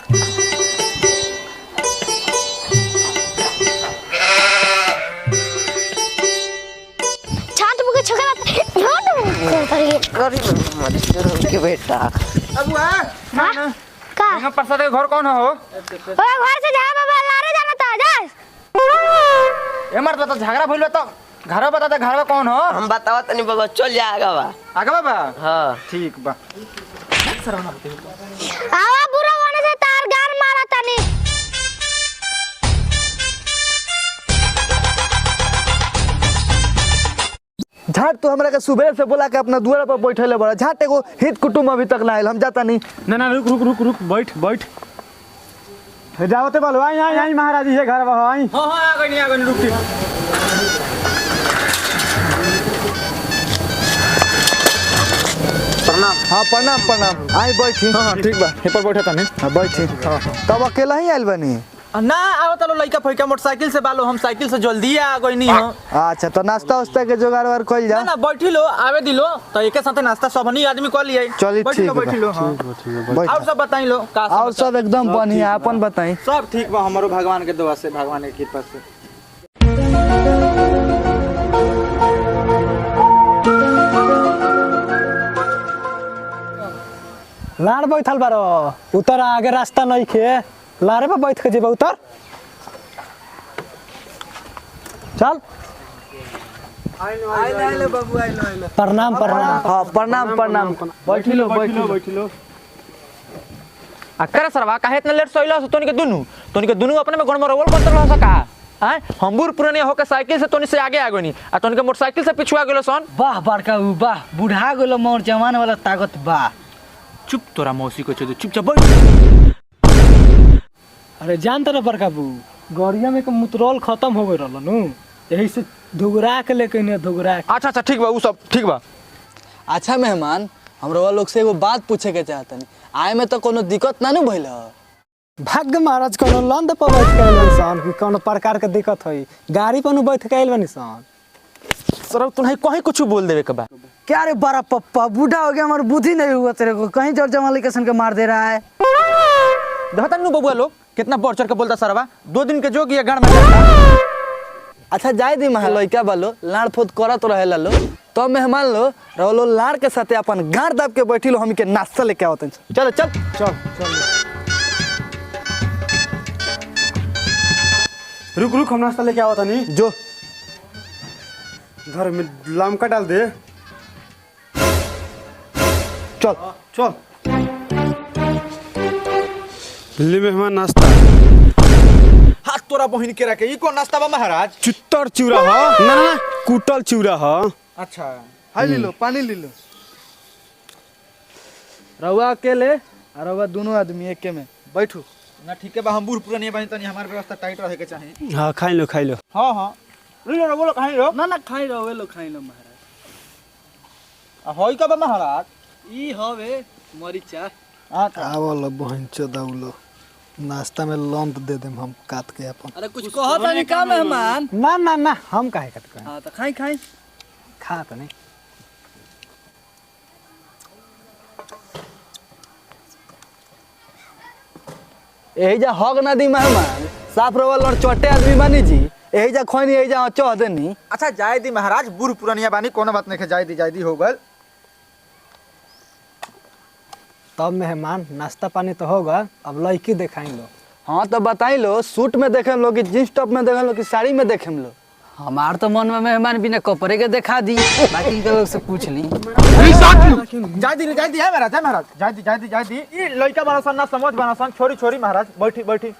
छात मुके छोकरा के बेटा अब हां का यहाँ प्रसाद के घर कौन हो? ओए घर से जा बाबा लारे जाना था जा ए मर्द बता झगड़ा भइल बा तो घर बता दे घर कौन हो? हम बतावा तनी बाबा चल जा आगा बा। आगे बाबा हां ठीक बा। आवा बुरा होने से तार गार मारा तनी झाट तू हमरा के सुबह से बोला के अपना दुआर पर बैठले बड़ा झाट एगो हित कुटुंब अभी तक ना आइल हम जाता नहीं। ना रुक बैठ जाओते बोलो आई महाराज जी घर बा आई। हां आ गई रुक प्रणाम। हाँ प्रणाम आई बैठी। हां ठीक बा हे पर बैठा तनी। हाँ बैठी। तब अकेला ही आइल बनी? ना आओ तलो लइका फइका मोटरसाइकिल से बालो हम साइकिल से जल्दी आ गई नहीं हो। अच्छा तो नाश्ता उस्ता के जुगाड़ वार कइल जा। ना बैठी लो आवे दिलो तो एके साथे नाश्ता सबनी आदमी कर लिए। चली ठीक बैठी लो हां और सब बताई लो का और सब एकदम बढ़िया अपन बताई। सब ठीक बा हमरो भगवान के दुआ से भगवान के कृपा से। लाड़ बैठल बारो उतर आगे रास्ता नहीं खे लारे पे बैठ के जेबा उतर चल आइले बाबू आइले प्रणाम प्रणाम। हाँ प्रणाम बैठी लो। अकरा सरवा काहे इतना लेट सोइला तोनी के दुनु अपने में गणमरवल करत रह सका हैं हमबूर पुराने होके साइकिल से तोनी से आगे आ गनी आ तोनी के मोटरसाइकिल से पिछुआ गेलो सन। वाह बड़का वाह बुढ़ा गेलो मोर जवान वाला ताकत बा। चुप तोरा मौसी को चो चुपचाप बैठ। अरे जान तर बड़का बू गड़िया में के मुतरोल खत्म हो गई रहल नु यही से धुगरा के लेके ने धुगरा। अच्छा ठीक बा उ सब ठीक बा। अच्छा मेहमान हमरा लोग से एगो बात पूछे के चाहतनी आए में तो कोनो दिक्कत ना नु भइल? भाग्य महाराज कोनो लंद पर बैठ के आइल सन कि कोनो प्रकार के दिक्कत होई गाड़ी पर बैठ के आइल बनी सन। सर तू नहीं कहीं कुछ बोल देवे के बा। क्या रे बड़ा पप्पा बूढ़ा हो गया हमारी बुद्धि नहीं हुआ तेरे को कहीं जोर जमाली किसन के मार दे रहा है। देखता नु बबुआ लोग कितना बढ़ चढ़ के बोलता सरवा 2 दिन के जोगी गाड़ में। अच्छा जाए दी महा लइका बालो लाड़ फोत करत रहेला लो तो मेहमान लो रहो लाड़ के साथे अपन गाड़ दाब के बैठी लो हम के नाश्ता लेके आवतन। चल चल रुक हम नाश्ता लेके आवत नहीं जो घर में लमका डाल दे। चल ले मेहमान नाश्ता हाथ तोरा बहिन के रखे ई कोन नाश्ता बा महाराज? चुत्तर चूरा ह ना कुटल चूरा ह। अच्छा हाय ले लो पानी ले लो। रहुआ अकेले और रहुआ दोनों आदमी एके में बैठो। ना ठीक है बा हम बूढ़ पुरानी बनी तनी हमार व्यवस्था टाइट रहे के चाहिए। हां खाई लो हां लो बोलो कहीं लो ना खाई लो महाराज। होई का बा महाराज? ई हवे मरीचा। आवल बहन चोदाउलो नाश्ता में लंत दे देम हम काट के अपन। अरे कुछ कहत नहीं का मेहमान? ना हम काहे काट के हां तो खाई खा त नहीं। यही जा हक ना दी मेहमान साफ रवल और चोटे आदमी बानी जी यही जा खोनी यही जा चोह देनी। अच्छा जाय दी महाराज बूढ़ पुरानिया बानी कोनो बात नहीं के जाय दी हो गल। तब मेहमान नाश्ता पानी तो होगा अब लड़की दिखाई लो। हाँ तो बताई लो सूट में देखे लो कि जींस टॉप में देखे लो कि साड़ी में देखे लो? हमार तो मन में मेहमान बिना कपड़े के दिखा दी बाकी के लोग से पूछ ली। जाय दी है महाराज जाय दी ई लइका बना सन ना समझ बना सन छोरी महाराज बैठी।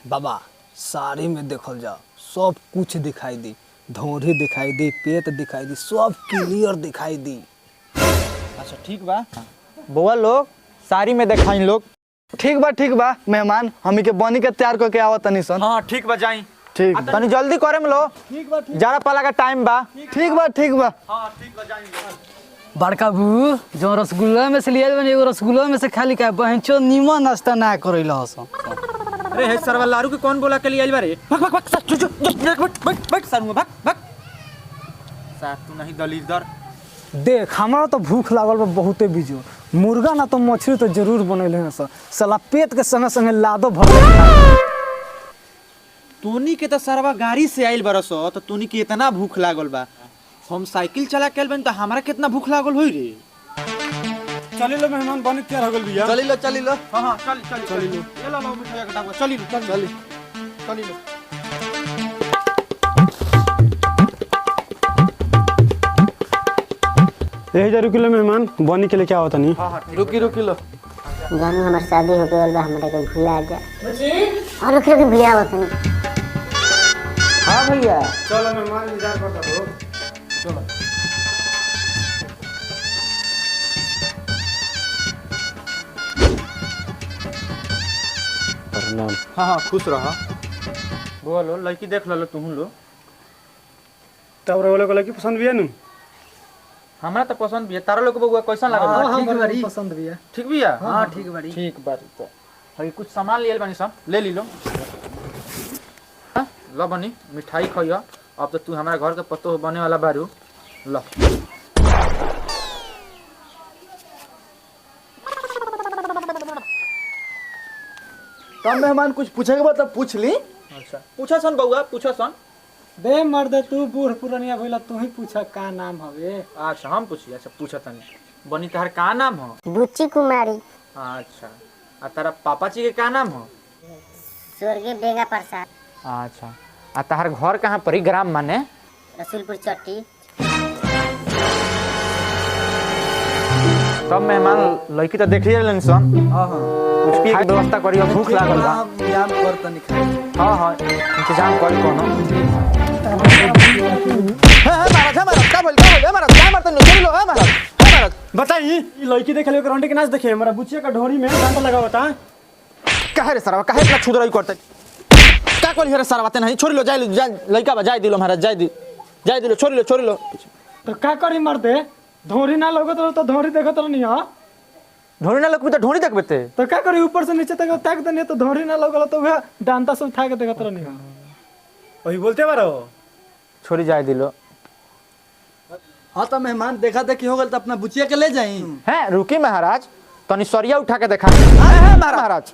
बाबा साड़ी में देखल जा सब कुछ दिखाई दी धोरी दिखाई दी पेट दिखाई दी सब क्लियर दिखाई दी। अच्छा ठीक बा बउआ लोग साड़ी में देखाई लोग। ठीक बा मेहमान हमी के बनी के तैयार करके आवत तनी सन। हां ठीक बा जाई। ठीक तनी जल्दी करे में लो। ठीक बा जाड़ा पाला का टाइम बा। ठीक बा हां ठीक बा जाई। बड़का बू जो रसगुल्ला में से लिया बने एगो रसगुल्ला में से खाली का बहनचो नीमन नाश्ता ना करैला हसन। अरे हे सरवा लारू के कौन बोला के लिए आइल बारे? भाग बैठ सारू भाग। साथ तू नहीं दलीदर देख हमारा तो भूख लागल बा बहुते बीजो। मुर्गा ना तो मछली तो जरूर बनैले हैं सर। साला पेट के संगे संगे लादो भर तोनी के तो सरवा गाड़ी से आइल बरस तो तोनी के इतना भूख लागल बा। हम साइकिल चला के आइल बन तो हमारा कितना भूख लागल होई रे। चली लो मेहमान बन तैयार हो गेल बिया। चली लो हां हां चल लो ये लो मिठाई का डाबा चली लो। यही जा रुकी लो मेहमान बनी के लिए क्या होता नहीं। रुकी लो जानू हमार शादी हो गई बा हमरा के भुला जा और ओकरे के भुला होत नहीं। हाँ भैया चलो मेहमान इंतजार करता हो। प्रणाम। हां हां खुश रह। बोलो लड़की देख लो तुम लो। तब रे वाले को पसंद भी है नु। हमरा तो पसंद भी है। तारा लोग के बउआ कैसा लागल बा? ठीक बारी पसंद बिया। ठीक भी है। हां ठीक बारी। ठीक बात तो अभी कुछ सामान लिए बानी सब ले ली लो। लो बनी मिठाई खइया। अब तो तू हमारा घर के पत्तो बने वाला बारू। लो तब मेहमान कुछ पूछेगा बा तब पूछ ली। अच्छा पूछा सन बउआ पूछा सन। बे मर्द तू बूढ़ पुरानिया भइला तू ही पूछा का नाम हवे। अच्छा हम पूछिए। अच्छा पूछा तनी बनी तहर का नाम हो? बुच्ची कुमारी अच्छा आ तारा पापा जी के का नाम हो? स्वर्गीय बेगा प्रसाद अच्छा आ तहर घर कहाँ परी? ग्राम माने रसूलपुर चट्टी। तब मेहमान लड़की तो देखिए लेन सन। कुछ पिए के व्यवस्था करियो भूख लागल बा। इंतजाम कर तनी खाए। हां हां इंतजाम कर कोनो। महाराज का बोल महाराज क्या मारते नहीं चली लो महाराज बताइए ये लड़की देखे ले करंटी के नाच देखे हमारा बुचिया का ढोरी में डांटा लगा हुआ था। काहे रे सरवा काहे इतना छुदराई करते? का कोली रे सरवा ते नहीं छोड़ लो जाय लड़का बा जाय दिलो महाराज जाय दिलो छोड़ लो। तो का करी मर्दे धोरी ना लगत रहो तो धोरी देखत रहो नहीं हां। ढोरी ना लगबे तो ढोरी देखबे ते। तो का करी ऊपर से नीचे तक ताक दने तो धोरी ना लगल तो वह डांटा सब उठा के देखत रहो नहीं हां। वही बोलते बारो छोड़ी जाय दिलो। हाँ तो मेहमान देखा देखी हो गल तो अपना बुचिया के ले जाई। हैं रुकी महाराज तनी सरिया उठा के देखा। महाराज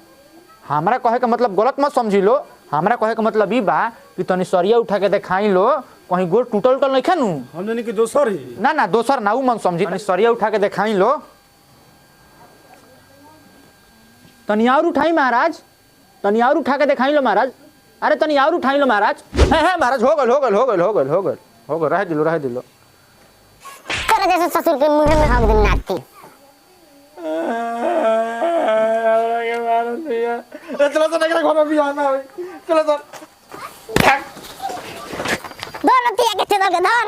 हमरा कहे के मतलब गलत मत समझी लो। हमरा कहे के मतलब ई बा कि तनी सरिया उठा के देखाई लो कहीं गोड़ टूटल नहीं खानू। हम जाने कि दोसर ही ना दोसर ना उ मन समझी। तनी सरिया उठा के देखाई लो। तनी और उठाई महाराज तनी और उठा के देखाई लो महाराज। अरे तनी और उठाई लो महाराज। है महाराज हो गल रह दिलो। तेरे जैसे ससुर के मुंह में हक दिन नाचती। चलो तो घर में भी आना है। चलो तो धर रतिया के चदर के धर